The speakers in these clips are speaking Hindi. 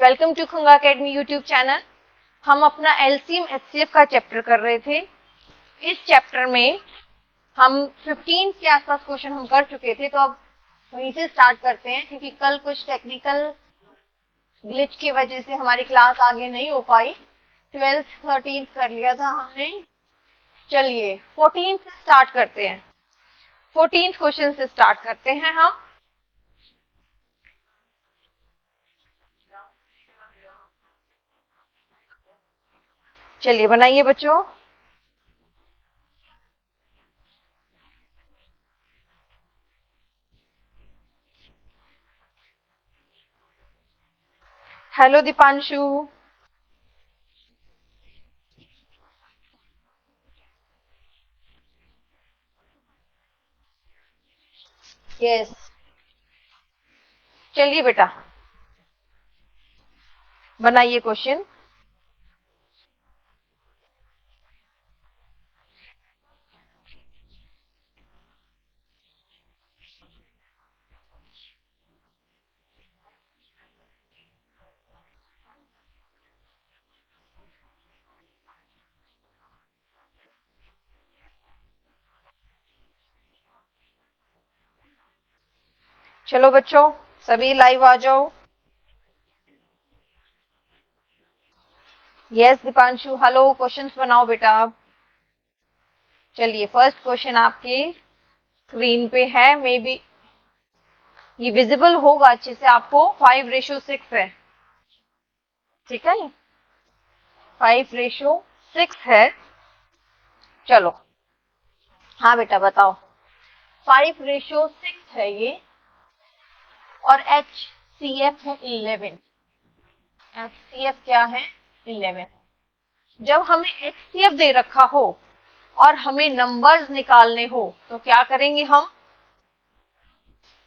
Welcome to Khunga academy YouTube channel. हम अपना एलसीएम एचसीएफ का चैप्टर कर रहे थे। इस चैप्टर में हम 15 के आसपास क्वेश्चन हम कर चुके थे, तो अब वहीं से स्टार्ट करते हैं, क्योंकि कल कुछ टेक्निकल ग्लिच की वजह से हमारी क्लास आगे नहीं हो पाई। 12th 13th कर लिया था हमने। चलिए 14th से स्टार्ट करते हैं। 14th क्वेश्चन से स्टार्ट करते हैं हम। चलिए बनाइए बच्चों। हेलो दीपांशु। यस, चलिए बेटा बनाइए क्वेश्चन। चलो बच्चों सभी लाइव आ जाओ। यस दीपांशु, हेलो, क्वेश्चंस बनाओ बेटा आप। चलिए फर्स्ट क्वेश्चन आपके स्क्रीन पे है, मे बी ये विजिबल होगा अच्छे से आपको। 5:6 है, ठीक है, 5:6 है। चलो हाँ बेटा बताओ। 5:6 है ये, और HCF है 11। HCF क्या है? 11। जब हमें HCF दे रखा हो और हमें नंबर्स निकालने हो तो क्या करेंगे हम?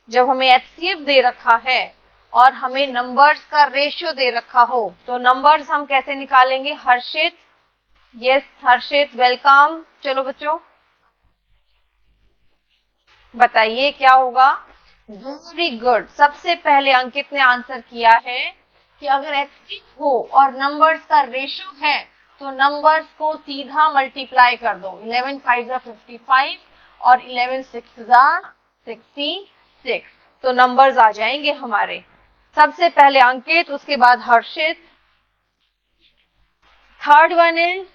जब हमें HCF दे रखा है और हमें नंबर्स का रेशियो दे रखा हो तो नंबर्स हम कैसे निकालेंगे? हर्षित, यस हर्षित वेलकम। चलो बच्चों बताइए क्या होगा। वेरी गुड, सबसे पहले अंकित ने आंसर किया है कि अगर HCF हो और नंबर्स का रेशियो है तो नंबर्स को सीधा मल्टीप्लाई कर दो। 11 5 55 और 11 6 66, तो नंबर्स आ जाएंगे हमारे। सबसे पहले अंकित, उसके बाद Harshit. Third one is,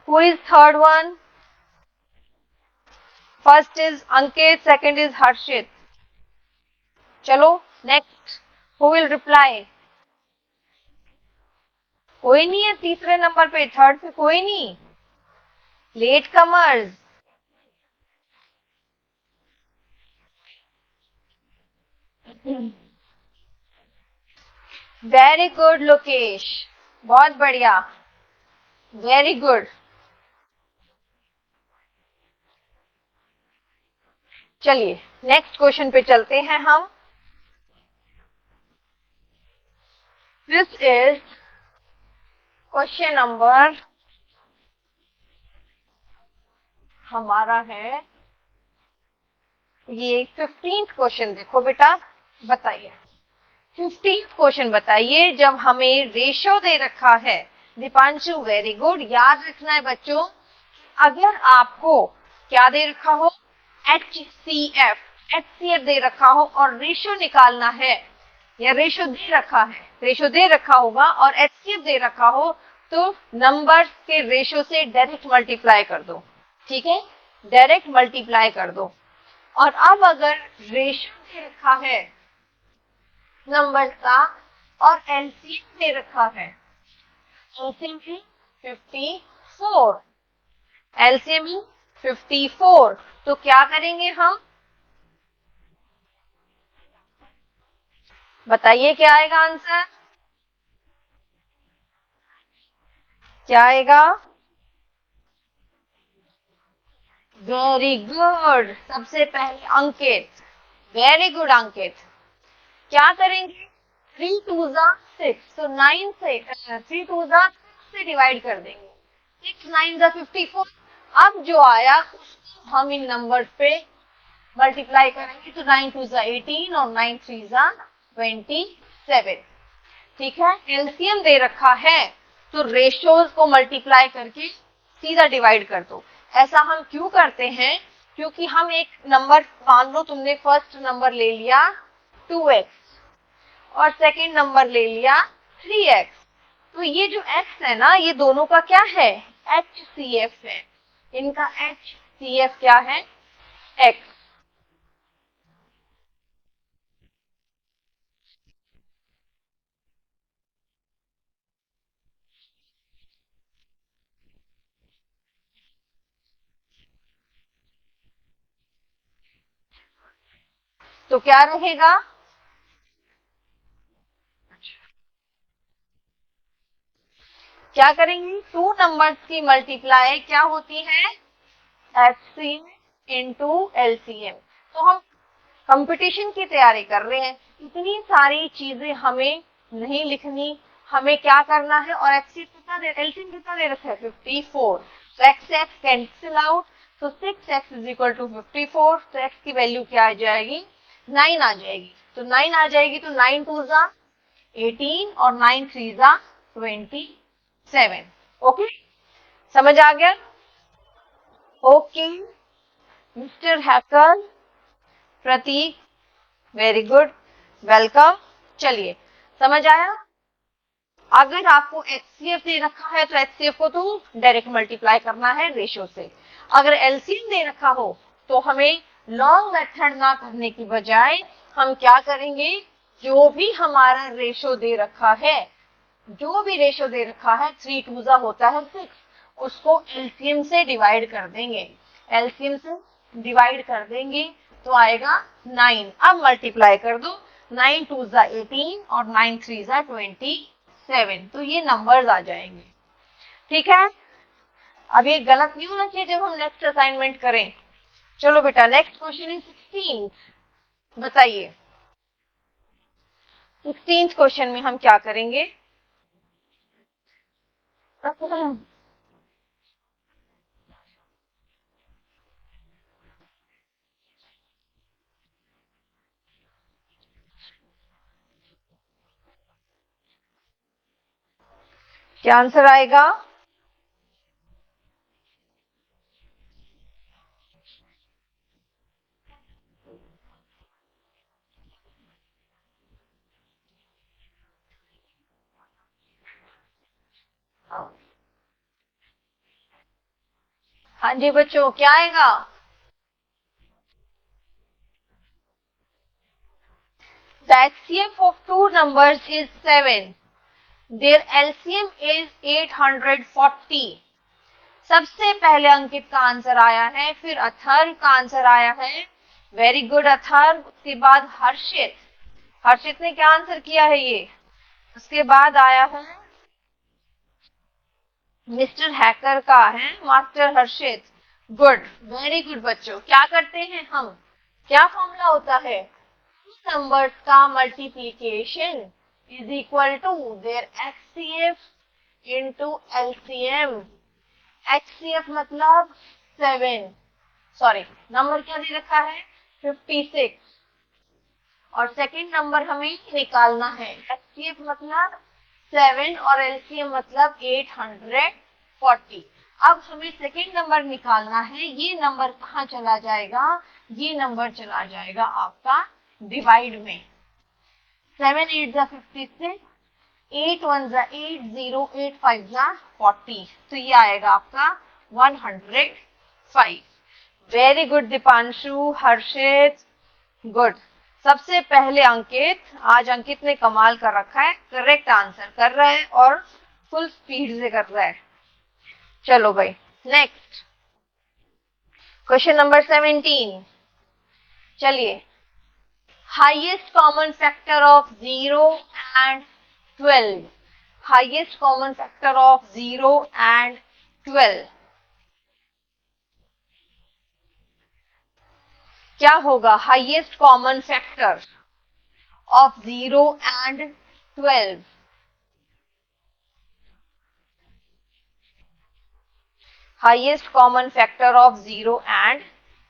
who is third one? First is Ankit, second is Harshit. चलो नेक्स्ट, हु विल रिप्लाई? कोई नहीं है तीसरे नंबर पे, थर्ड पे कोई नहीं। Latecomers. Very good Lokesh, बहुत बढ़िया, वेरी गुड। चलिए नेक्स्ट क्वेश्चन पे चलते हैं हम। दिस इज क्वेश्चन नंबर हमारा है ये 15th क्वेश्चन। देखो बेटा बताइए 15th क्वेश्चन बताइए। जब हमें रेशो दे रखा है, दीपांशु वेरी गुड, याद रखना है बच्चों, अगर आपको क्या दे रखा हो? HCF दे रखा हो और रेशो निकालना है, या रेशो दे रखा है, रेशो दे रखा होगा और HCF दे रखा हो तो नंबर्स के रेशो से डायरेक्ट मल्टीप्लाई कर दो, ठीक है, डायरेक्ट मल्टीप्लाई कर दो। और अब अगर रेशो दे रखा है नंबर का और एलसीएम दे रखा है, एलसीएम है 54, एलसीएम है 54, तो क्या करेंगे हम? बताइए क्या आएगा आंसर? क्या आएगा? वेरी गुड, सबसे पहले अंकित, वेरी गुड अंकित। क्या करेंगे? 3 2 6, तो 9 से 3 2 6 से डिवाइड कर देंगे। 6 9 54। अब जो आया उसको हम इन नंबर पे मल्टीप्लाई करेंगे तो 9 2 18 और 9 3 27। ठीक है, एलसीएम दे रखा है तो रेशियोज को मल्टीप्लाई करके सीधा डिवाइड कर दो। ऐसा हम क्यों करते हैं, क्योंकि हम एक नंबर, मान लो तुमने फर्स्ट नंबर ले लिया 2x और सेकंड नंबर ले लिया 3x, तो ये जो x है ना, ये दोनों का क्या है, HCF है। इनका HCF क्या है, x। तो क्या रहेगा, क्या करेंगे, टू नंबर्स की मल्टीप्लाई क्या होती है, HCF इंटू LCM। तो हम कंपटीशन की तैयारी कर रहे हैं, इतनी सारी चीजें हमें नहीं लिखनी, हमें क्या करना है, और HCF कितना दे, LCM कितना दे रखा है 54, तो x कैंसिल आउट, तो 6x इज इक्वल टू 54, तो x की वैल्यू क्या आ जाएगी, 9 आ जाएगी। तो 9 आ जाएगी तो 9 2 जा 18 और 9 3 जा 27। ओके, समझ आ गया, ओके मिस्टर हैकर, प्रतीक, वेरी गुड, वेलकम। चलिए, समझ आया। अगर आपको HCF दे रखा है तो HCF को तो डायरेक्ट मल्टीप्लाई करना है रेशियो से। अगर LCM दे रखा हो तो हमें लॉन्ग मेथड ना करने की बजाय हम क्या करेंगे, जो भी हमारा रेशियो दे रखा है, जो भी रेशियो दे रखा है 3 2 जा होता है 6, उसको LCM से डिवाइड कर देंगे। LCM से डिवाइड कर देंगे तो आएगा 9। अब मल्टीप्लाई कर दो, 9 2 जा 18 और 9 3 जा 27, तो ये नंबर्स आ जाएंगे। ठीक है, अब ये गलत नहीं होना चाहिए जब हम नेक्स्ट असाइनमेंट करें। चलो बेटा, नेक्स्ट क्वेश्चन है 16। बताइए 16 क्वेश्चन में हम क्या करेंगे, क्या आंसर आएगा, हाँ जी बच्चों, क्या आएगा, the HCF of two numbers is 7, their LCM is 840। सबसे पहले अंकित का आंसर आया है, फिर अथर्व का आंसर आया है, वेरी गुड अथर्व। उसके बाद हर्षित, हर्षित ने क्या आंसर किया है ये, उसके बाद आया है मिस्टर हैकर का है मास्टर हर्षित। गुड, वेरी गुड बच्चों। क्या करते हैं हम, क्या फॉर्मूला होता है, नंबर्स का multiplication is equal to their HCF into LCM। HCF मतलब 7, सॉरी नंबर क्या दे रखा है 56, और सेकंड नंबर हमें निकालना है, HCF मतलब 7 और LCM मतलब 840। अब हमें सेकंड नंबर निकालना है, ये नंबर कहाँ चला जाएगा, ये नंबर चला जाएगा आपका डिवाइड में। 7 8 जा 56, 8 1 जा 8, 0 8 5 जा 40, तो ये आएगा आपका 105। वेरी गुड दीपांशु, हर्षित, गुड। सबसे पहले अंकित, आज अंकित ने कमाल कर रखा है, करेक्ट आंसर कर रहा है और फुल स्पीड से कर रहा है। चलो भाई, नेक्स्ट क्वेश्चन नंबर 17। चलिए, highest common factor of 0 and 12, highest common factor of 0 and 12 क्या होगा, highest common factor of 0 and 12, highest common factor of 0 and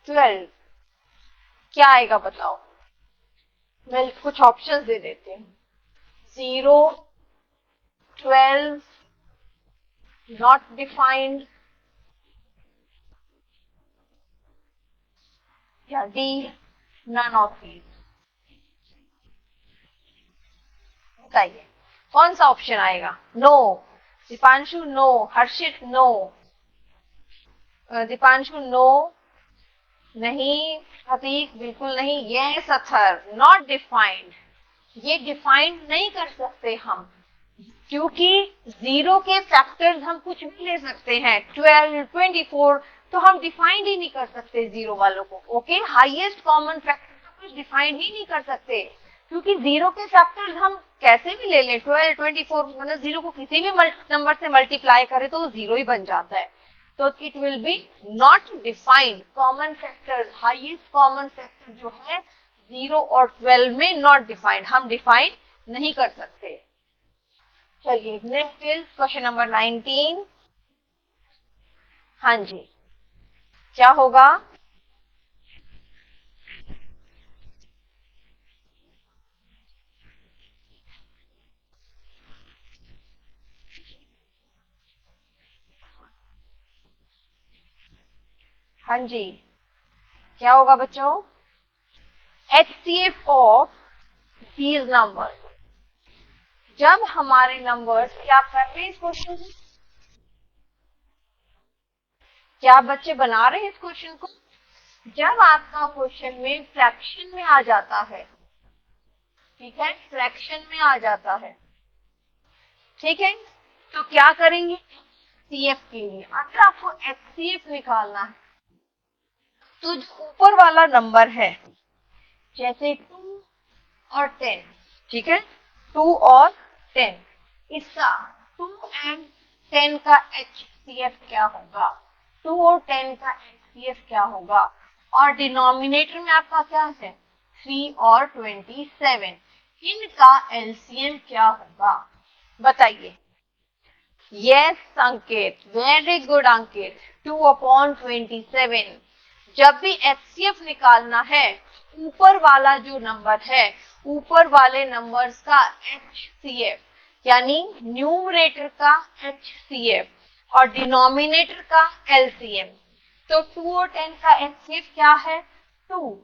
12 क्या आएगा बताओ, मैं कुछ ऑप्शंस दे देती हूँ। 0 12 not defined, या D none of these? बताइए कौन सा ऑप्शन आएगा? नो, दीपांशु नो, हर्षित नो, दीपांशु नो, नहीं, प्रतीक बिल्कुल नहीं, यस अथर, नॉट डिफाइंड, ये डिफाइंड नहीं कर सकते हम, क्योंकि जीरो के फैक्टर्स हम कुछ भी ले सकते हैं, 12, 24, तो हम डिफाइंड ही नहीं कर सकते जीरो वालों को। ओके, हाईएस्ट कॉमन फैक्टर तो कुछ डिफाइंड ही नहीं कर सकते, क्योंकि जीरो के फैक्टर्स हम कैसे भी ले लें, 12, 24, मतलब जीरो को किसी भी नंबर से मल्टीप्लाई करें तो जीरो ही बन जाता है, तो it will be not defined. Common factor, highest common factor जो है 0 और 12 में नॉट डिफाइंड, हम डिफाइन नहीं कर सकते। चलिए नेक्स्ट इज क्वेश्चन नंबर 19। हाँ जी, क्या होगा? हाँ जी, क्या होगा बच्चों? HCF of these numbers। जब हमारे नंबर्स, क्या कर रहे हैं इस क्वेश्चन को? क्या बच्चे बना रहे हैं इस क्वेश्चन को? जब आपका क्वेश्चन में फ्रैक्शन में आ जाता है, ठीक है, फ्रैक्शन में आ जाता है, ठीक है, तो क्या करेंगे? CF के लिए अगर आपको HCF निकालना है तो जो ऊपर वाला नंबर है, जैसे 2 और 10, ठीक है, 2 और 10, इसका 2 एंड 10 का HCF क्या होगा? 2 और 10 का HCF क्या होगा? और डिनोमिनेटर में आपका क्या है? 3 और 27, इनका LCM क्या होगा? बताइए। यस अंकित, वेरी गुड अंकित, 2/27। जब भी HCF निकालना है, ऊपर वाला जो नंबर है, ऊपर वाले नंबर्स का HCF, यानी न्यूमरेटर का HCF और डिनोमिनेटर का LCM, तो 2 और 10 का HCF क्या है? 2।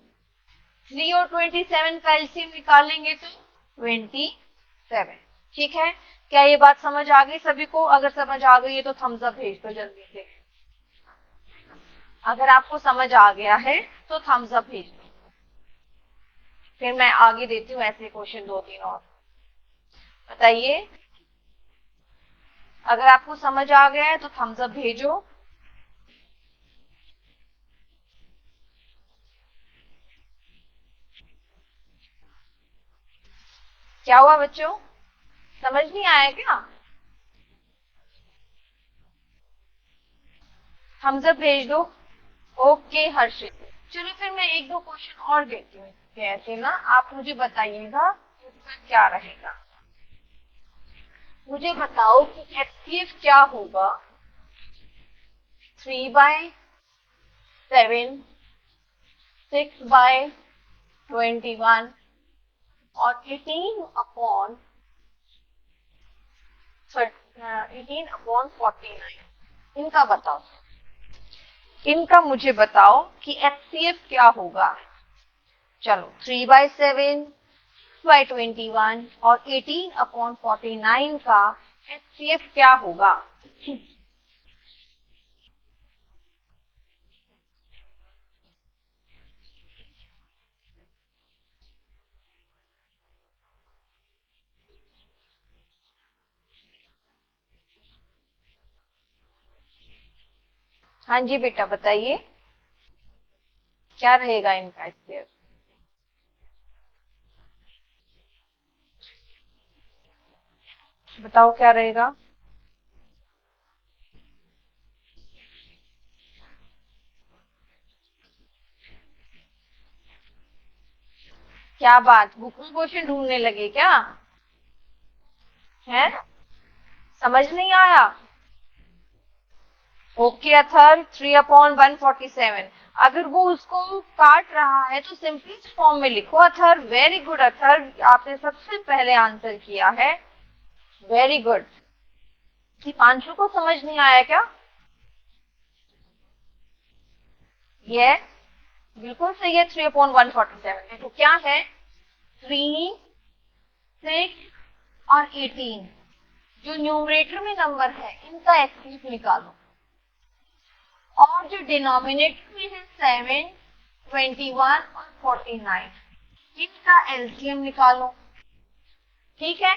3 और 27 का LCM निकालेंगे तो 27, ठीक है। क्या ये बात समझ आ गई सभी को? अगर समझ आ गई है तो थम्स अप भेज दो जल्दी से। अगर आपको समझ आ गया है तो थम्स अप भेज दो, फिर मैं आगे देती हूँ ऐसे क्वेश्चन 2-3 और। बताइए, अगर आपको समझ आ गया है तो थम्स अप भेजो। क्या हुआ बच्चों, समझ नहीं आया क्या? थम्स अप भेज दो। ओके हर्षित, चलो फिर मैं 1-2 क्वेश्चन और देती हूँ ऐसे ना, आप मुझे बताइएगा उत्तर क्या रहेगा। मुझे बताओ कि HCF क्या होगा? 3/7, 6/21 और 18/49। इनका बताओ, इनका मुझे बताओ कि HCF क्या होगा। चलो 3/7, 6/21 और 18/49 का HCF क्या होगा? हाँ जी बेटा बताइए, क्या रहेगा इनका HCF? बताओ क्या रहेगा? क्या बात, बुक में क्वेश्चन ढूंढने लगे क्या? है, समझ नहीं आया? ओके अथर, 3/147। अगर वो उसको काट रहा है तो सिंपलेस्ट फॉर्म में लिखो अथर। वेरी गुड अथर, आपने सबसे पहले आंसर किया है, वेरी गुड। दीपांशु को समझ नहीं आया क्या? ये बिल्कुल सही है, 3/147 है। तो क्या है, 3, 6 और 18 जो न्यूमरेटर में नंबर है इनका एचसीएफ निकालो, और जो डिनोमिनेटर में है 7, 21 और 49 इनका एलसीएम निकालो। ठीक है,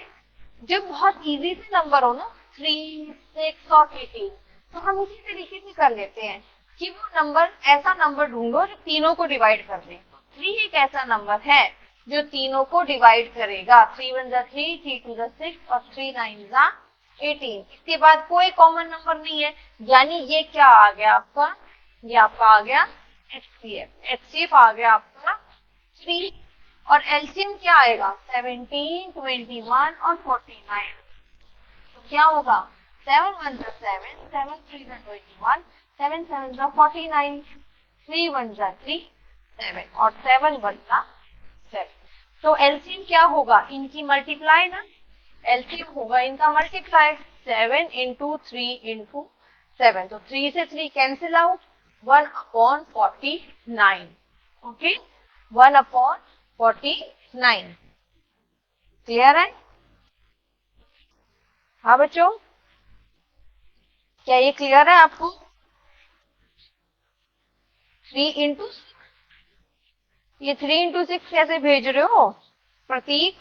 जब बहुत इजी से नंबर हो ना 3, 6 और 18, तो हम इसी तरीके से कर लेते हैं कि वो नंबर, ऐसा नंबर ढूंढो जो तीनों को डिवाइड कर दे। 3 एक ऐसा नंबर है जो तीनों को डिवाइड करेगा। 3 1 3, 3 2 6 और 3 9 18। इसके बाद कोई कॉमन नंबर नहीं है, यानी ये क्या आ गया आपका, ये आपका आ गया एचसीएफ। एचसीएफ आ गया आपका 3, और एलसीएम क्या आएगा, 17, 21 और 49। तो क्या होगा, 7 1 7, 7 3 21, 7 7 49, 3 1 3 7 और 7 1 7। तो एलसीएम क्या होगा, इनकी मल्टीप्लाई ना, एलसीएम होगा इनका मल्टीप्लाई, 7 इंटू 3 इंटू 7। तो 3 से 3 कैंसिल आउट, 1/49। ओके, 1/49। क्लियर है? हाँ बच्चों, क्या ये क्लियर है आपको? 3 इंटू, ये 3 इंटू 6 कैसे भेज रहे हो प्रतीक?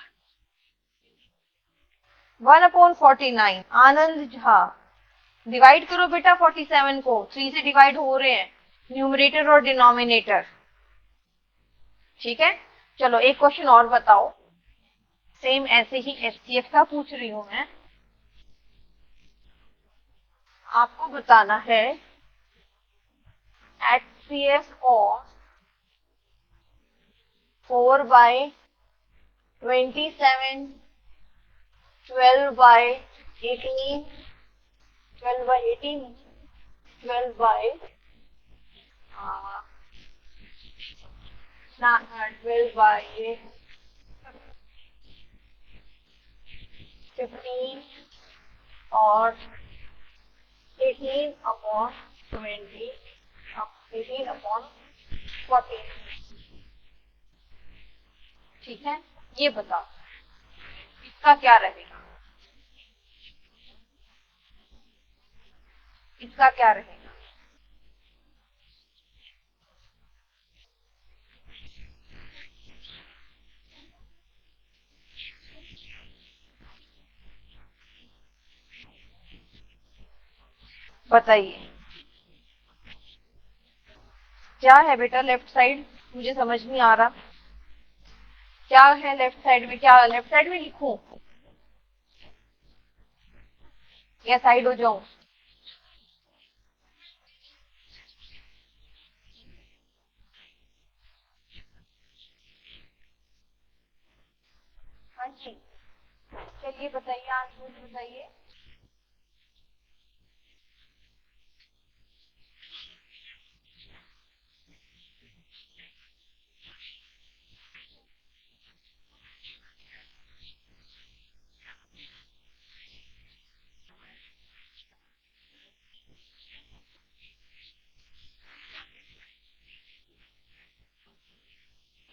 1/49। आनंद झा, डिवाइड करो बेटा 47 को, 3 से डिवाइड हो रहे हैं न्यूमरेटर और डिनोमिनेटर। ठीक है, चलो एक क्वेश्चन और बताओ, सेम ऐसे ही एचसीएफ का पूछ रही हूं मैं। आपको बताना है एचसीएफ ऑफ 4/27, 12/18, 12/18, 12/12 15 और 18/20, 18/40। ठीक है, ये बताओ इसका क्या रहेगा, इसका क्या रहेगा? बताइए क्या है बेटा लेफ्ट साइड, मुझे समझ नहीं आ रहा क्या है लेफ्ट साइड में। क्या लेफ्ट साइड में लिखूं या साइड हो जाऊं? हाँ जी, चलिए बताइए, आंसर बताइए।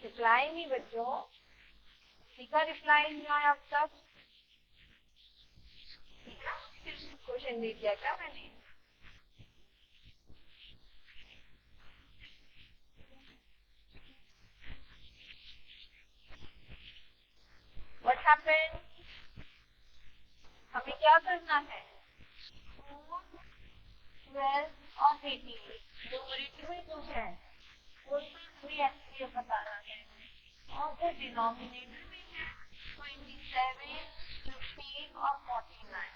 रिप्लाई नहीं बच्चों, किसी का रिप्लाई नहीं आया अब तक। क्वेश्चन दे दिया क्या मैंने? व्हाट हैपेंड, हमें क्या करना है, 12 और 18 न्यूमरेटर में जो है उसमें 3 एचसीएफ बताना है, और जो डिनोमिनेटर में है 27, 15 और 49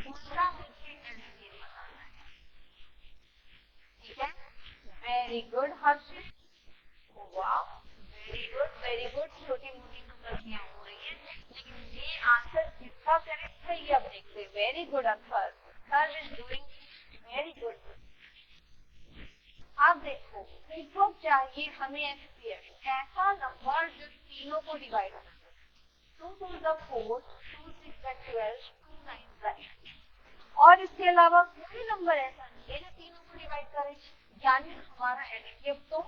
उसका मुझे एचसीएफ बताना है। ठीक है, वेरी गुड हर्षित, वाह वेरी गुड। छोटी मोटी तो गलतियां हो रही है, लेकिन ये आंसर जिसका करेक्ट है ये अब देखते हैं। Very good Arthur, sir is doing very good. अब देखो, इसको चाहिए हमें एचसीएफ, ऐसा नंबर जो तीनों को डिवाइड करे, 2 2 4, 2 6 12, 2 9 18। और इसके अलावा कोई नंबर ऐसा नहीं है जो तीनों को डिवाइड करे, यानी हमारा एलसीएम तो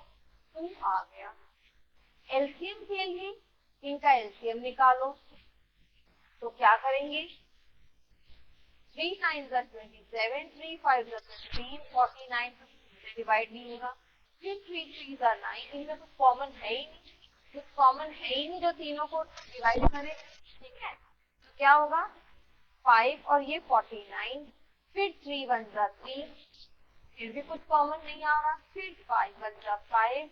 2 आ गया। एलसीएम के लिए इनका एलसीएम निकालो, तो क्या करेंगे, 3 9 27, 3 5 15, 49 से डिवाइड नहीं होगा, फिर 3 3 9, इनमें कुछ कॉमन है ही नहीं, कुछ कॉमन है ही नहीं जो तीनों को डिवाइड करे, ठीक है। तो क्या होगा, 5 और ये 49, फिर 3 1 3, फिर भी कुछ कॉमन नहीं आ रहा, फिर 5 1 5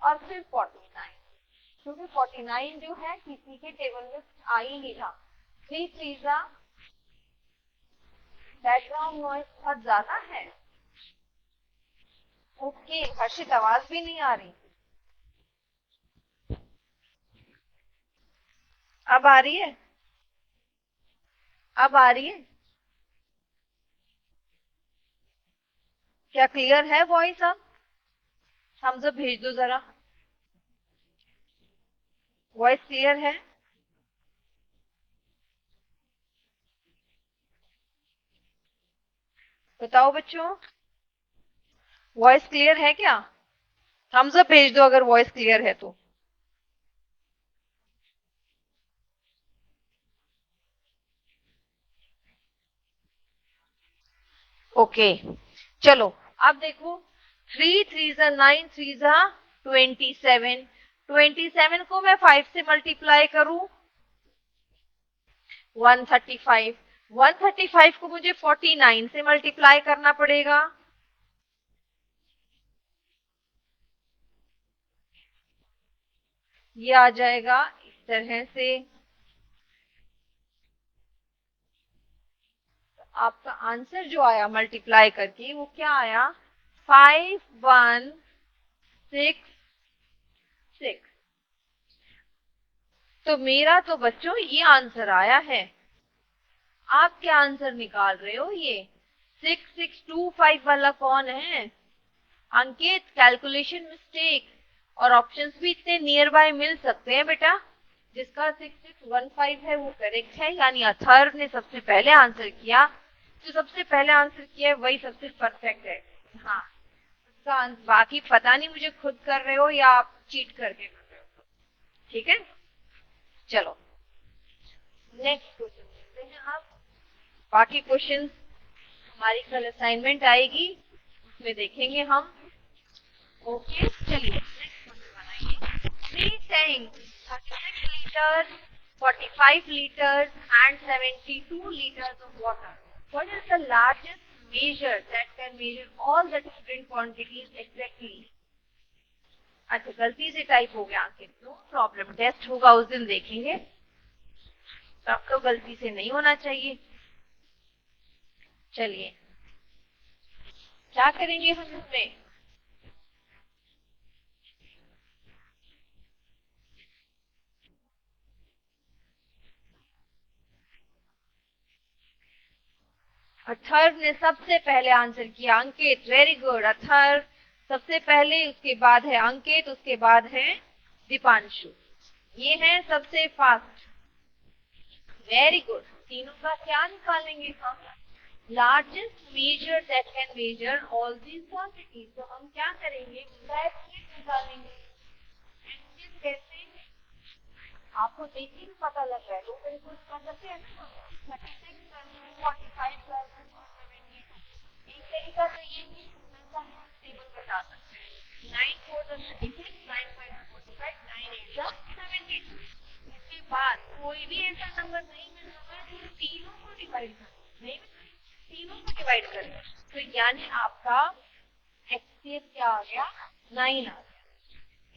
और फिर 49, क्योंकि 49 जो है किसी के टेबल में आ ही नहीं था। 3 3 बैकग्राउंड नॉइज बहुत ज्यादा है। ओके, हर्षित आवाज भी नहीं आ रही, अब आ रही है, अब आ रही है, क्या क्लियर है वॉइस? अब थम्स अप भेज दो जरा, वॉइस क्लियर है? बताओ बच्चों, वॉइस क्लियर है क्या? थम्स अप भेज दो अगर वॉइस क्लियर है तो। ओके, चलो अब देखो, 3 3 9, 3 27, 27 को मैं 5 से मल्टीप्लाई करूं 135, 135 को मुझे 49 से मल्टीप्लाई करना पड़ेगा, ये आ जाएगा इस तरह से। आपका आंसर जो आया मल्टीप्लाई करके वो क्या आया, 5166। तो मेरा तो बच्चों ये आंसर आया है। आप क्या आंसर निकाल रहे हो? ये 6625 वाला कौन है? अंकित, कैलकुलेशन मिस्टेक। और ऑप्शंस भी इतने नियर बाय मिल सकते हैं बेटा। जिसका 6615 है वो करेक्ट है, यानी अथर्व ने सबसे पहले आंसर किया, जो सबसे पहले आंसर किया है वही सबसे परफेक्ट है। हाँ, उसका बाकी पता नहीं मुझे खुद कर रहे हो या आप चीट करके कर रहे हो, ठीक है। चलो नेक्स्ट क्वेश्चन देखते हैं। आप बाकी क्वेश्चन हमारी कल असाइनमेंट आएगी, उसमें देखेंगे हम। ओके, चलिए नेक्स्ट क्वेश्चन बनाइए। 3 tanks, 36 liters, 45 liters and 72 liters of water. What is the largest measure that can measure all the different quantities exactly? अच्छा, गलती से टाइप हो गया अंकित, नो प्रॉब्लम, टेस्ट होगा उस दिन देखेंगे, तब तो गलती से नहीं होना चाहिए। चलिए क्या करेंगे हम इसमें, अथर्व ने सबसे पहले आंसर किया, अंकित वेरी गुड, अथर्व सबसे पहले, उसके बाद है अंकित, उसके बाद है दीपांशु, ये है सबसे फास्ट। वेरी गुड, तीनों का क्या निकालेंगे हम, largest measure that can measure all these quantities. तो हम क्या करेंगे, उनका एस्टीमेट निकालेंगे। एस्टीमेट कैसे, आपको देखिए पता लग रहा है, दो तरीकों से कर सकते हैं ना, 36 45 एक तरीका तो ये कि टेबल बता सकते हैं, 9 4 36, 9 5 45, 9 8 72। इसके बाद कोई भी ऐसा नंबर नहीं मिल रहा है जो तीनों को डिवाइड करे, नहीं तीनों को डिवाइड करे, तो यानी आपका एक्सएफ क्या आ गया, 9 आ गया,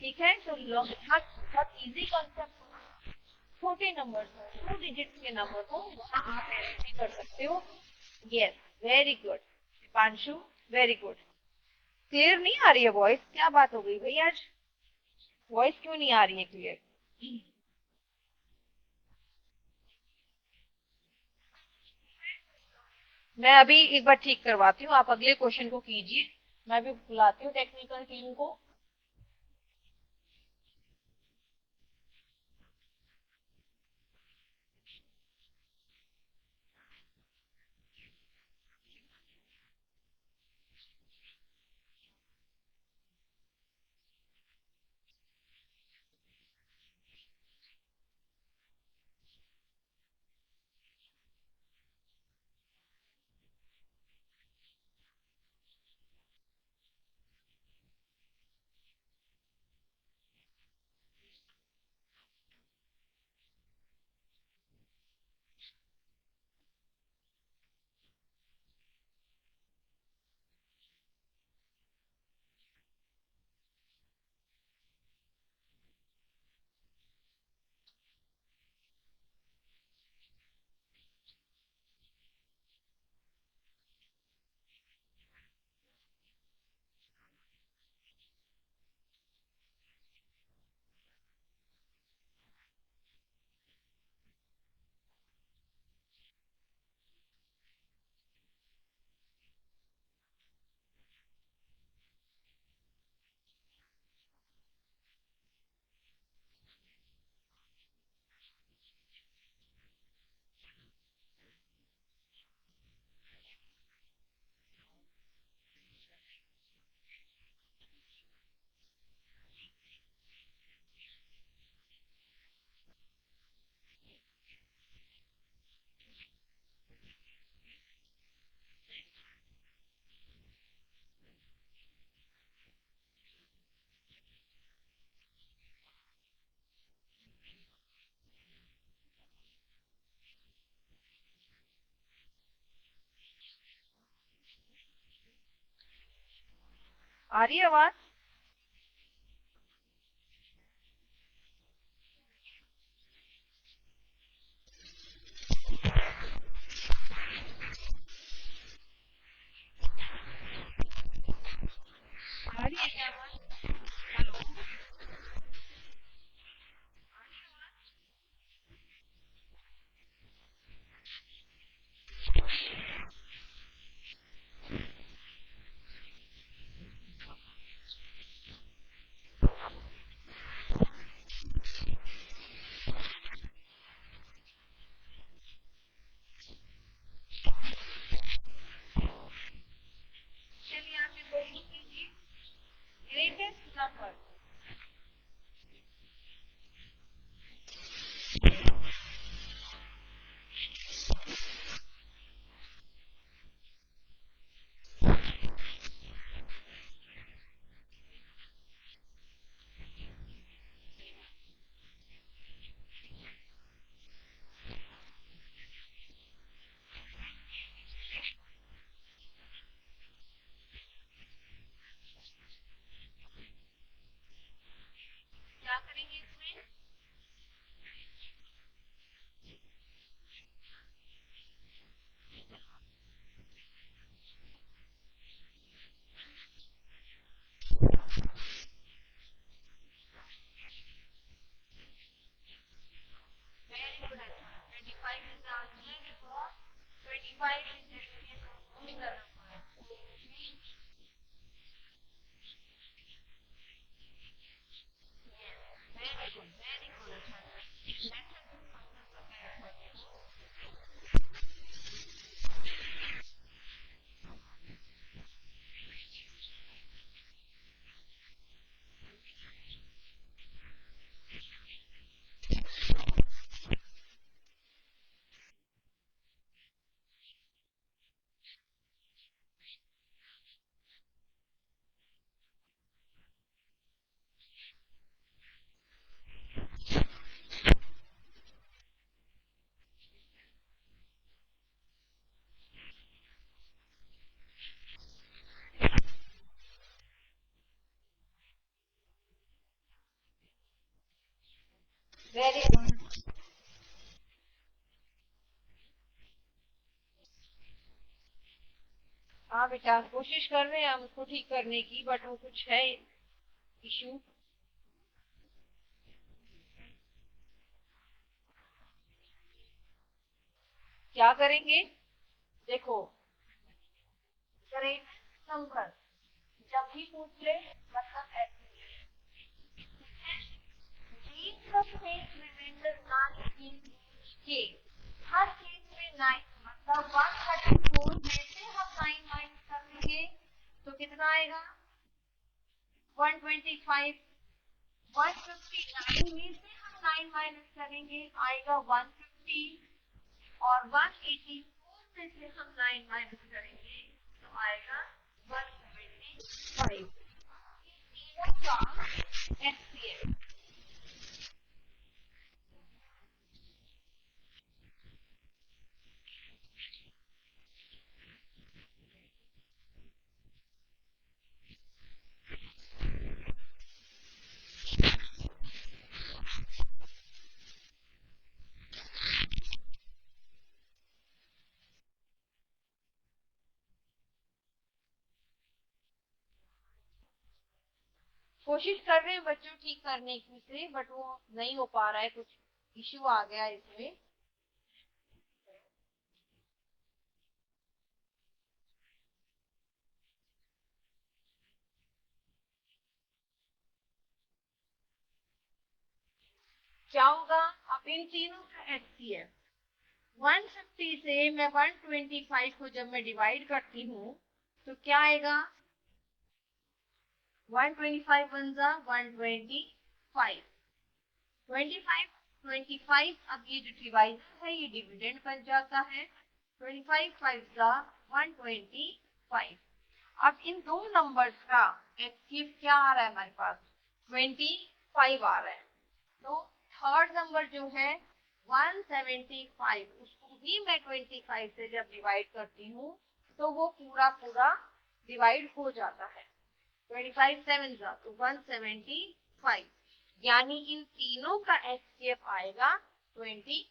ठीक है। तो बहुत इजी कॉन्सेप्ट, छोटे नंबर 2 डिजिट्स के नंबर को वहां आप ऐसे कर सकते हो। Yes, very good Deepanshu, very good. Clear नहीं आ रही है वॉइस, क्या बात हो गई भाई, आज वॉइस क्यों नहीं आ रही है क्लियर? मैं अभी एक बार ठीक करवाती हूँ, आप अगले क्वेश्चन को कीजिए, मैं भी बुलाती हूँ टेक्निकल टीम को। आ रही है आवाज? आ रही है क्या आवाज? हेलो? चलिए आप ये क्वेश्चन कीजिए। Greatest number. क्या करेंगे इसमें? Very good answer. 25 is the answer because 25 is the number. Very good, very good. That's a good answer. Very good. हाँ बेटा, कोशिश कर रहे हैं हम उसको ठीक करने की, बट वो कुछ है इशू। क्या करेंगे? देखो, करेक्ट नंबर जब भी पूछ ले मतलब हर केस में 9 मतलब 134 में से हम 9 माइनस कर लेंगे तो कितना आएगा? 125। 159 में से हम 9 माइनस करेंगे आएगा 150 और 184 में से हम 9 माइनस करेंगे तो आएगा 175। तीनों का एचसीएफ। कोशिश कर रहे हैं बच्चों ठीक करने की से, बट वो नहीं हो पा रहा है, कुछ इश्यू आ गया इसमें। क्या होगा? अब इन तीनों का एचसीएफ 150 से मैं 125 को जब मैं डिवाइड करती हूँ तो क्या आएगा? 125 वन जा 125, 25 अब ये जो डिवाइजर है ये डिविडेंड बन जाता है। 25 5 जा 125। अब इन दो नंबर्स का एचसीएफ क्या आ रहा है हमारे पास? 25 आ रहा है। तो थर्ड नंबर जो है 175, उसको भी मैं 25 से जब डिवाइड करती हूँ तो वो पूरा पूरा डिवाइड हो जाता है। 25 7 जा तो 175, यानी इन तीनों का एचसीएफ आएगा 25।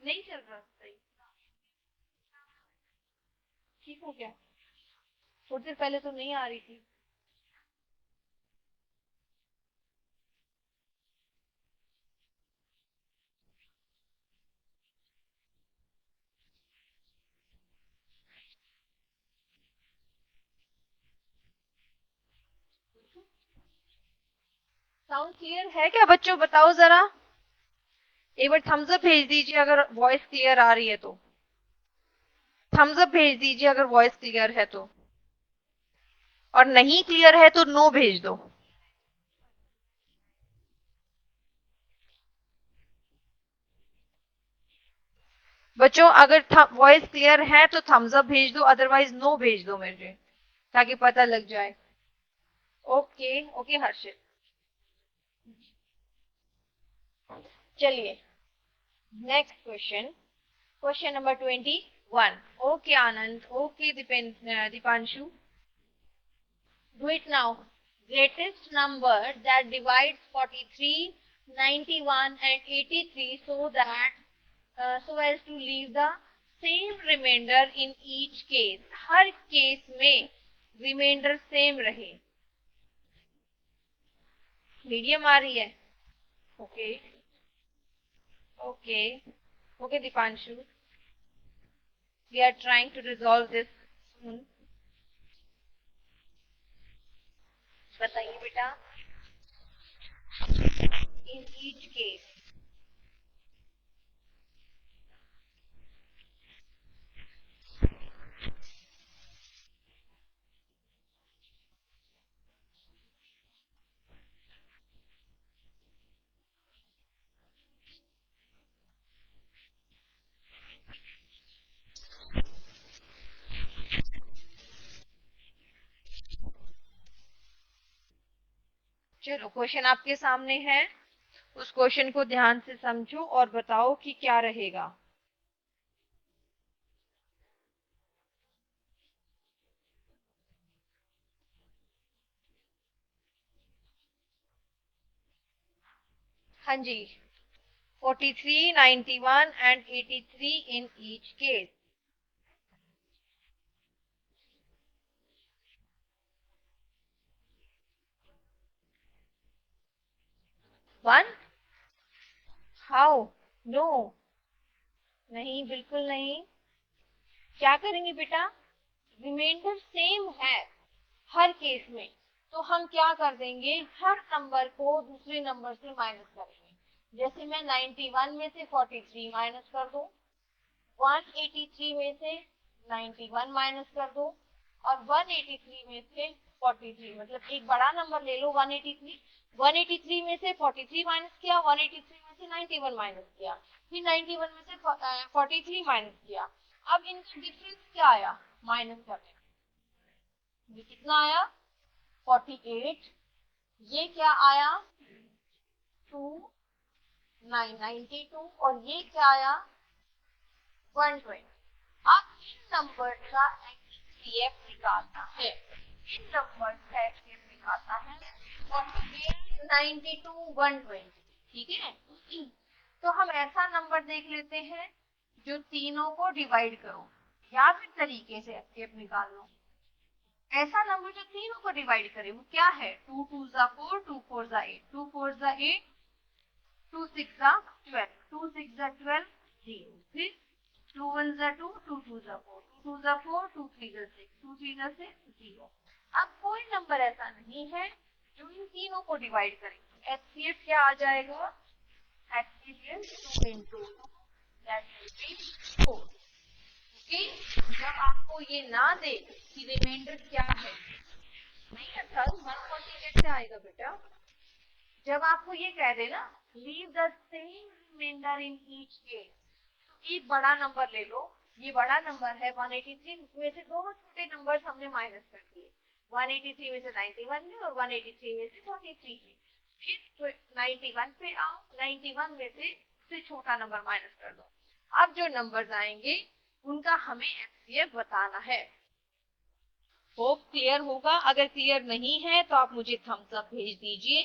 नहीं चल रहा सही? ठीक हो गया? थोड़ी देर पहले तो नहीं आ रही थी। साउंड क्लियर है क्या बच्चों? बताओ जरा, एक बार थम्स अप भेज दीजिए अगर वॉइस क्लियर आ रही है तो। थम्स अप भेज दीजिए अगर वॉइस क्लियर है तो, और नहीं क्लियर है तो नो भेज दो। बच्चों अगर वॉइस क्लियर है तो थम्स अप भेज दो, अदरवाइज नो भेज दो मुझे, ताकि पता लग जाए। ओके ओके हर्षित। चलिए next question, question number 21। Okay Anand, okay Deepanshu, do it now. Greatest number that divides 43, 91 and 83 so that so as to leave the same remainder in each case. हर केस में रिमाइंडर सेम रहे। मीडियम आ रही है? Okay okay okay Deepanshu, we are trying to resolve this soon. बताइए बेटा, इन ईच केस। चलो क्वेश्चन आपके सामने है, उस क्वेश्चन को ध्यान से समझो और बताओ कि क्या रहेगा। हाँ जी, 43, 91 and 83 in each case. 1? How? No. नहीं, बिल्कुल नहीं। क्या करेंगे बेटा? रिमाइंडर सेम है हर केस में, तो हम क्या कर देंगे, हर नंबर को दूसरे नंबर से माइनस करेंगे। जैसे मैं 91 में से 43 माइनस कर दूं, 183 में से 91 माइनस कर दो, और 183 में से 43, मतलब एक बड़ा नंबर ले लो 183, 183 में से 43 माइनस किया, 183 में से 91 माइनस किया, फिर 91 में से 43 माइनस किया। अब इनका डिफरेंस क्या आया माइनस करने, ये कितना आया 48, ये क्या आया 2 992, और ये क्या आया 120। अब इन नंबर का एचसीएफ निकालना है, इन नंबर का एचसीएफ निकालना है 48, 92, 120। ठीक है, तो हम ऐसा नंबर देख लेते हैं जो तीनों को डिवाइड करो, या फिर तरीके से एचसीएफ निकाल लो। ऐसा नंबर जो तीनों को डिवाइड करे वो क्या है, 2 2 4, 2 4 8, 2 4 8, 2 6 12, 2 6 12, 0, फिर 2 1 2, 2 2 4, 2 2 4, 2 3 6, 2 3 6, 0। अब कोई नंबर ऐसा नहीं है जो इन तीनों को डिवाइड करे, एचसीएफ क्या आ जाएगा, HCF 2 into 2 that will be 4। Okay, जब आपको ये ना दे कि रिमाइंडर क्या है, नहीं अच्छा 140 कैसे आएगा बेटा, जब आपको ये कह दे ना leave the same remainder in each case, एक बड़ा नंबर ले लो, ये बड़ा नंबर है 183, में से दोनों छोटे नंबर्स हमने माइनस कर दिए, 183 में से 91 में और 183 में से 43 में, फिर 91 पे आओ, 91 में से छोटा नंबर माइनस कर दो। अब जो नंबर्स आएंगे उनका हमें एचसीएफ बताना है। होप क्लियर होगा। अगर क्लियर नहीं है तो आप मुझे थम्स अप भेज दीजिए।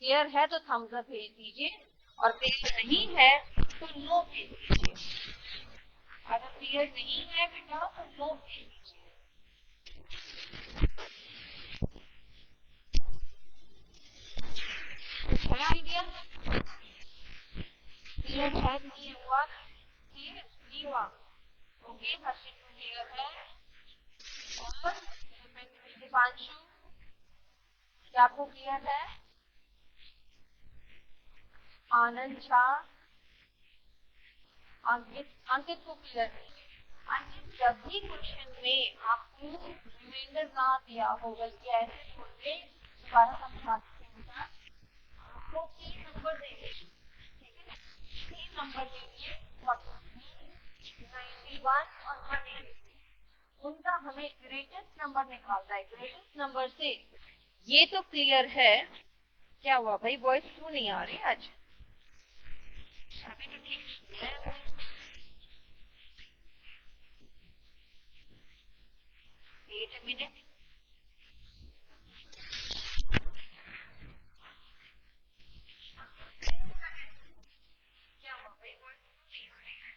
क्लियर है तो थम्स अप भेज दीजिए, और क्लियर नहीं है तो नो भेज दीजिए। अगर क्लियर नहीं है बेटा तो नो भेज दीजिए। है आइडिया? क्लियर है नहीं हुआ? क्लियर नहीं हुआ? ओके, हर्षित को क्लियर है। और दीपांशु, क्या आपको क्लियर है? आनंद शाह, अंकित, अंकित को क्लियर है। अंकित, जब भी क्वेश्चन में आपको रिमाइंडर ना दिया हो, बल्कि ऐसे छोटे दोबारा समझाते हैं, आपको 3 नंबर देंगे, ठीक है? 3 नंबर देंगे, 91 और 180। उनका हमें ग्रेटेस्ट नंबर निकालना है। ग्रेटेस्ट नंबर से ये तो क्लियर है। क्या हुआ भाई, वॉइस क्यों नहीं आ रही आज? अभी तो ठीक है। 8 मिनट। क्या हुआ भाई, वॉइस क्यों नहीं आ रही?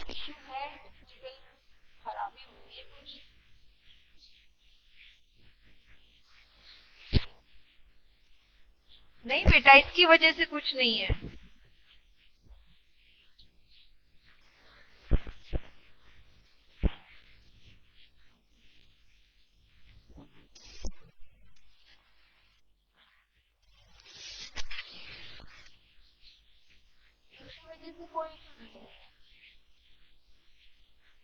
इश्यू है, टेक्निकल खराबी होती है कुछ। नहीं बेटा, इसकी वजह से कुछ नहीं है। इसकी वजह से कोई इशू नहीं है।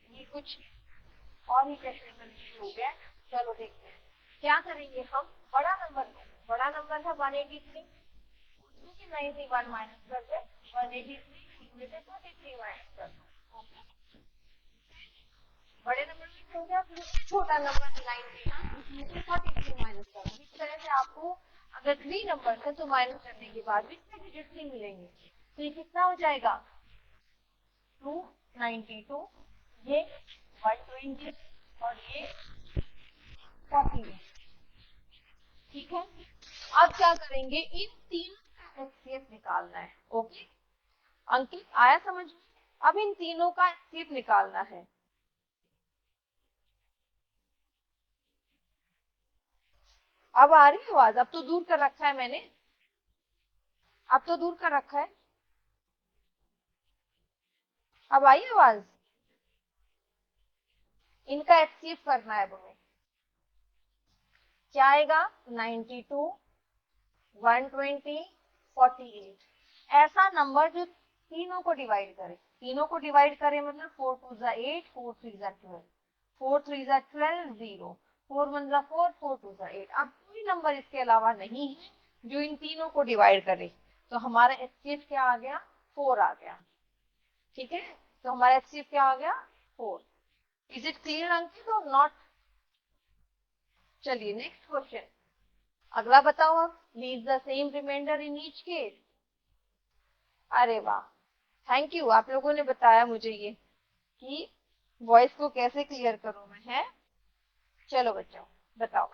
ये कुछ और ही टेक्निकल इशू हो गया। चलो देखते हैं क्या करेंगे हम। बड़ा नंबर है, बड़ा नंबर है 183, उसमें से 91 माइनस कर दे, 183 में से 43 माइनस कर दो। ओके, बड़े नंबर में हो गया, फिर छोटा नंबर 91, उसमें से 43 माइनस करना। इस तरह से आपको अगर 3 नंबर है तो माइनस करने के बाद भी 3 डिजिट ही मिलेंगे। तो ये कितना हो जाएगा? 292, ये 120 और ये 40। ठीक है, अब क्या करेंगे, इन तीनों का एचसीएफ निकालना है। ओके अंकित, आया समझ में? अब इन तीनों का एचसीएफ निकालना है। अब आ रही है आवाज? अब तो दूर कर रखा है मैंने, अब तो दूर कर रखा है। अब आई आवाज? इनका एचसीएफ करना है हमें। क्या आएगा? 92, 120, 48। ऐसा नंबर जो तीनों को डिवाइड करे। तीनों को डिवाइड करे मतलब 4 2 जा 8, 4 3 जा 12, 4 3 जा 12, 0, 4 1 जा 4, 4 2 जा 8। अब कोई नंबर इसके अलावा नहीं है जो इन तीनों को डिवाइड करे। तो हमारा एचसीएफ क्या आ गया? 4 आ गया। ठीक है, तो हमारा एचसीएफ क्या आ गया? 4। इज इट क्लियर अंकित और नॉट? चलिए नेक्स्ट क्वेश्चन, अगला बताओ। अब leave the same remainder in each case. अरे वाह, थैंक यू, आप लोगों ने बताया मुझे ये कि वॉइस को कैसे क्लियर करूं मैं, है? चलो बच्चों बताओ।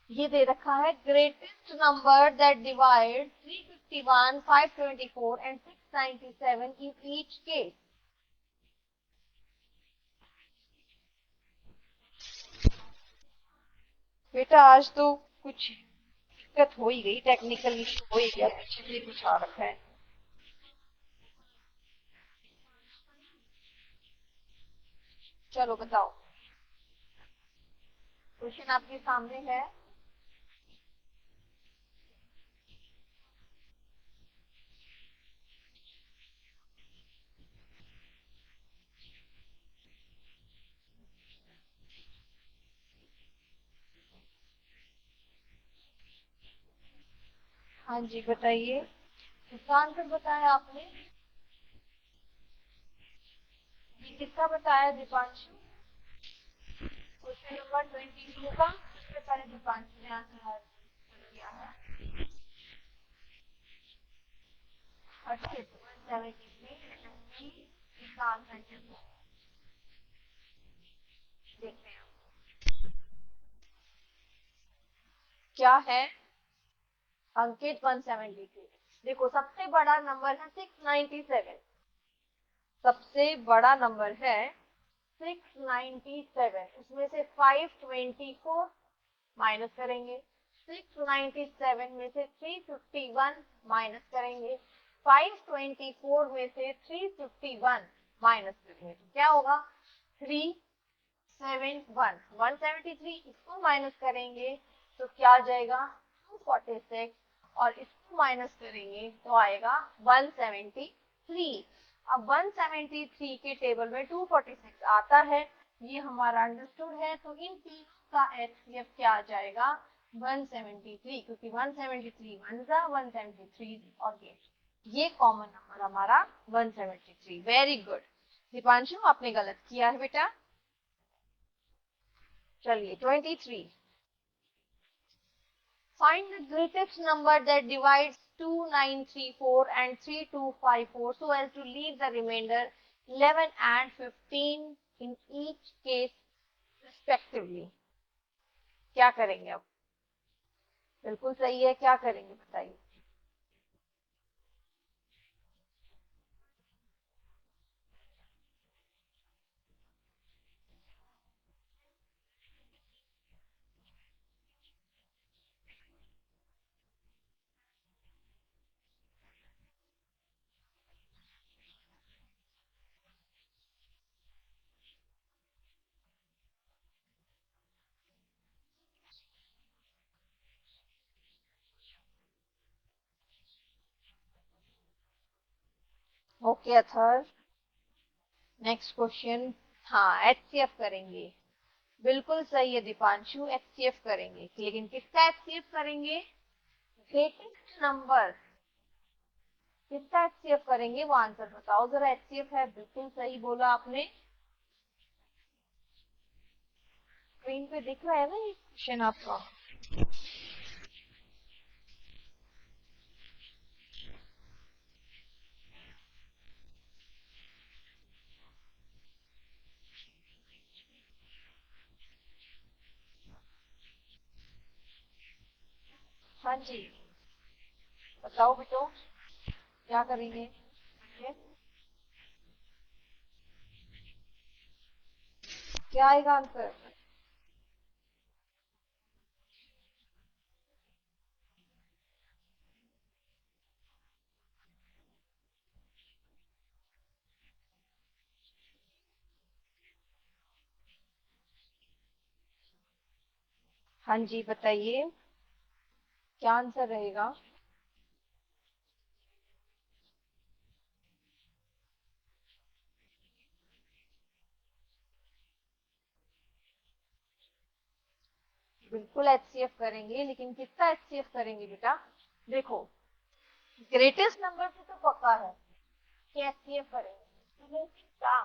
ये दे रखा है greatest number that divide 351, 524 and 697 in each case. बेटा आज तो कुछ दिक्कत हो ही गई, टेक्निकल इशू हो ही गया, पीछे से कुछ आ रखा है। चलो बताओ, क्वेश्चन आपके सामने है। हाँ जी बताइए, इसका आंसर बताया आपने, ये किसका बताया दीपांशु? क्वेश्चन नंबर 22 का सबसे पहले दीपांशु ने आंसर किया है। अच्छा 173 इसका आंसर देखते हैं क्या है। अंकित 173, देखो सबसे बड़ा नंबर है 697, सबसे बड़ा नंबर है 697, उसमें से 524 माइनस करेंगे, 697 में से 351 माइनस करेंगे, 524 में से 351 माइनस करेंगे तो क्या होगा 371, 173, इसको माइनस करेंगे तो क्या आ जाएगा 246 और इसको माइनस करेंगे तो आएगा 173। अब 173 के टेबल में 246 आता है, ये हमारा अंडरस्टूड है, तो इन तीनों का एचसीएफ क्या आ जाएगा 173, क्योंकि 173 वन जा 173 और ये कॉमन नंबर हमारा 173। वेरी गुड दीपांशु, आपने गलत किया है बेटा। चलिए 23, find the greatest number that divides 2934 and 3254 so as to leave the remainder 11 and 15 in each case respectively। क्या करेंगे अब? बिल्कुल सही है, क्या करेंगे बताइए। Okay Arthur, next question. हाँ एचसीएफ करेंगे, बिल्कुल सही है दीपांशु, एचसीएफ करेंगे, लेकिन किसका एचसीएफ करेंगे? ग्रेटेस्ट नंबर, किसका एचसीएफ करेंगे वो आंसर बताओ जरा। एचसीएफ है, बिल्कुल सही बोला आपने, स्क्रीन पे दिख रहा है ना ये क्वेश्चन आपका। हाँ जी बताओ बेटो, क्या करेंगे? क्या आएगा आंसर? हाँ जी बताइए, क्या आंसर रहेगा? बिल्कुल एचसीएफ करेंगे, लेकिन किसका एचसीएफ करेंगे बेटा? देखो ग्रेटेस्ट नंबर से तो पक्का है कि एचसीएफ करेंगे, लेकिन किसका?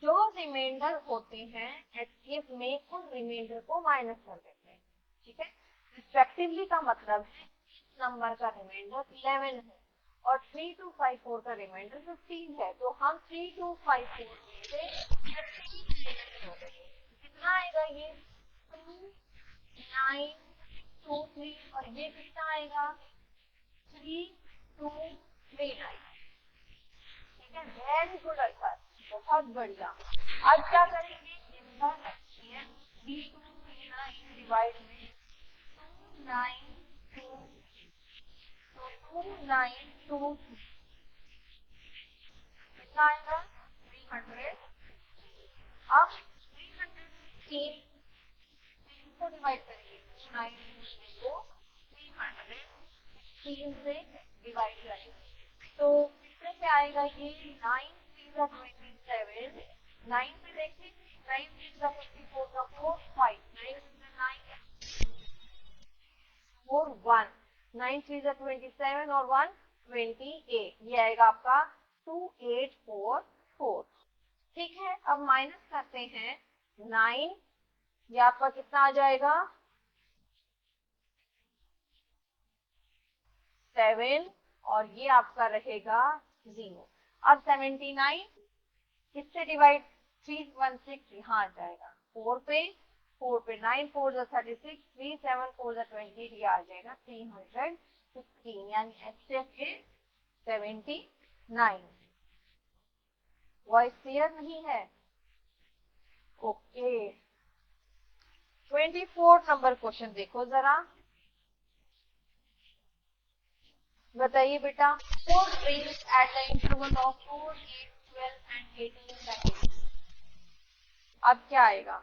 जो रिमाइंडर होते हैं एचसीएफ में उन रिमाइंडर को माइनस कर देते हैं, ठीक है। रिस्पेक्टिवली का मतलब है इस नंबर का रिमाइंडर 11 है और 3254 का रिमाइंडर 15 है, तो हम 3254 से 15 कितना आएगा ये 2923 और ये कितना आएगा 3239। ठीक है, वेरी गुड आंसर, बहुत बढ़िया। अब क्या करेंगे, डिवाइड में 292 कितना आएगा 300। अब 316 को डिवाइड करेंगे, 9 को 316 से डिवाइड करेंगे तो कितने पे आएगा ये 9 3 27, 9 पे देखिए 9 3 54 का 4 5, 9 9 4 1 9 3 जा 27 और 1 28, ये आएगा आपका 2844। ठीक है, अब माइनस करते हैं 9, ये आपका कितना आ जाएगा 7, और ये आपका रहेगा 0। अब 79 किससे डिवाइड 316 यहाँ आ जाएगा 4 पे, 9 4 जा 36, 3 7 4 जा 20, ये आ जाएगा 315, यानी एक्सेस है 79। वॉइस क्लियर नहीं है? ओके, 24 नंबर क्वेश्चन देखो जरा, बताइए बेटा। 4 rings at the interval of 4 8 12 and 18 seconds, अब क्या आएगा?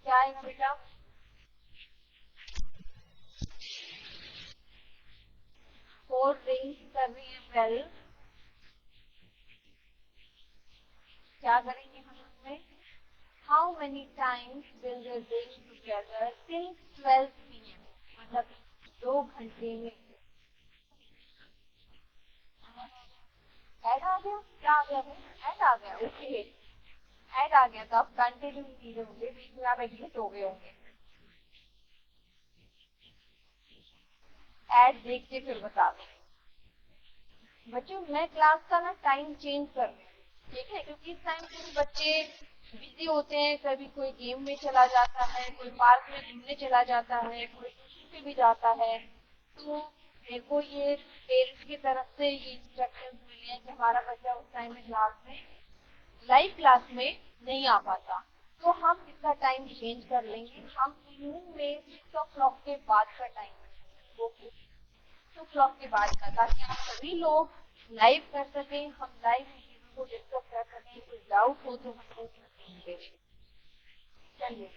क्या आएगा बेटा? फोर रिंग्स कर रही है बेल, क्या करेंगे हम उसमें? How many times will they ring together till 12 PM, मतलब 2 घंटे में। ऐड आ गया, क्या आ गया है? ऐड आ गया, ओके, ऐड आ गया, तो आप कंटिन्यू नहीं होंगे, बीच में आप एग्जिट हो गए होंगे। ऐड देख के फिर बता दो बच्चों। मैं क्लास का ना टाइम चेंज कर रही हूँ, ठीक है, क्योंकि इस टाइम पे बच्चे बिजी होते हैं, कभी कोई गेम में चला जाता है, कोई पार्क में घूमने चला जाता है, कोई ट्यूशन पे भी जाता है। तो मेरे को ये पेरेंट्स की तरफ से ये इंस्ट्रक्शंस मिले हैं कि हमारा बच्चा उस टाइम में क्लास में, लाइव क्लास में नहीं आ पाता, तो हम इसका टाइम चेंज कर लेंगे। हम इवनिंग में 6 o'clock के बाद का टाइम रखेंगे, 2 o'clock के बाद का, ताकि आप सभी लोग लाइव कर सकें, हम लाइव चीजों को डिस्कस कर सकें, कोई डाउट हो तो हम लोग चलिए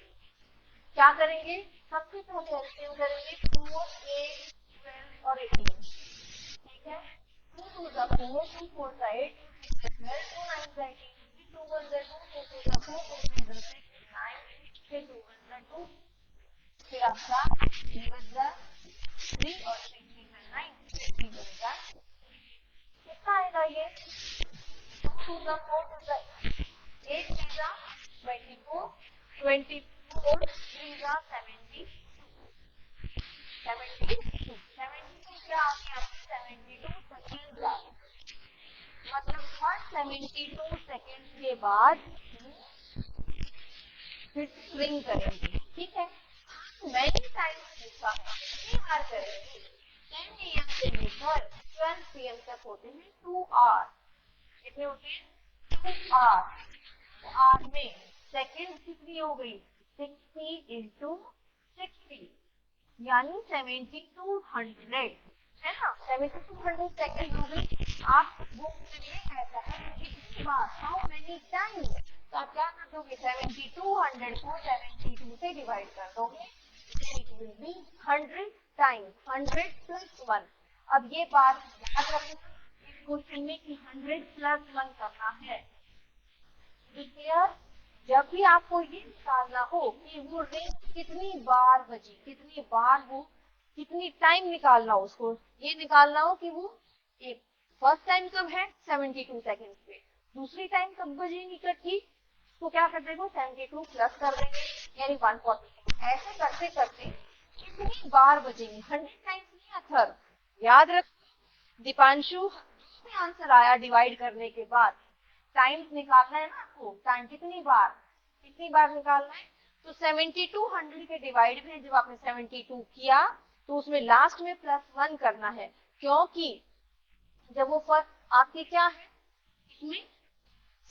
क्या करेंगे, सबसे पहले एलसीएम करेंगे 4 8 12 और 18, ठीक है। 2 2 जा 4, 2 4 जा 8, 2 6 12, 2 9 जा 18, 2 1 जा 2, 4 2 जा 4, 4 3 जा 6, 9, फिर 2 1 जा 2, फिर आपका 3 1 जा 3 और 3 3 जा 9, फिर 3 1 जा, कितना आएगा ये? 2 2 जा 4 2 जा 8 3 जा 24, 24 3 जा 72, 72 क्या आ गया? 72 सेकेंड जा, मतलब हर 72 सेकेंड के बाद फिर स्विंग करेंगे, ठीक है। मैनी टाइम्स लिखा है, कितनी बार करेंगे? 10 AM से लेकर 12 PM तक होते हैं 2 आवर, कितने होते हैं? 2 आवर। तो आवर में सेकेंड कितनी हो गई? 60 इंटू 60, यानी 7200, है ना, 7200 सेकेंड हो गई। आप बुक में ऐसा है कितनी बार, हाउ मेनी टाइम्स, तो आप क्या कर दोगे? 7200 को 72 से डिवाइड कर दोगे, it will be 100 times, 100 plus 1। अब ये बात याद रखना इस क्वेश्चन में कि 100 प्लस 1 करना है, क्लियर। जब भी आपको ये निकालना हो कि वो रिंग कितनी बार बजी, कितनी बार वो, कितनी टाइम निकालना हो, उसको ये निकालना हो कि वो एक फर्स्ट टाइम कब है 72 सेकेंड पे, दूसरी टाइम कब बजेगी इकट्ठी, तो क्या कर देंगे 72 प्लस कर देंगे, यानी 140। ऐसे करते करते कितनी बार बजेंगे, 100 टाइम्स नहीं अथर, याद रख दीपांशु, आंसर आया डिवाइड करने के बाद टाइम्स निकालना है ना आपको, टाइम कितनी बार निकालना है। तो 7200 के डिवाइड में जब आपने 72 किया तो उसमें लास्ट में +1 करना है, क्योंकि जब वो फर्स्ट आपके क्या है इसमें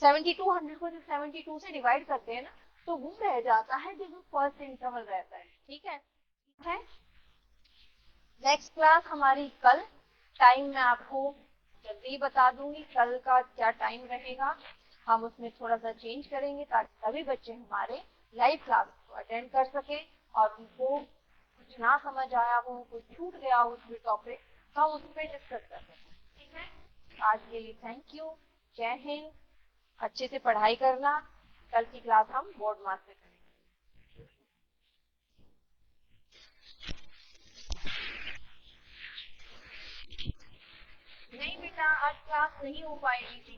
7200 को जब 72 से डिवाइड करते हैं ना, तो वो रह जाता है जो फर्स्ट इंटरवल रहता है। ठीक है, नेक्स्ट क्लास हमारी कल। टाइम मैं आपको जल्दी बता दूंगी कल का क्या टाइम रहेगा। हम उसमें थोड़ा सा चेंज करेंगे ताकि सभी बच्चे हमारे लाइव क्लास को अटेंड कर सके और उनको कुछ ना समझ आया हो, कुछ छूट गया हो उसमें टॉपिक, हम उस पर डिस्कस कर सकें। ठीक है, आज के लिए थैंक यू, जय हिंद। अच्छे से पढ़ाई करना, कल की क्लास हम बोर्ड मार्क से करेंगे। नहीं बेटा, आज क्लास नहीं हो पाएगी।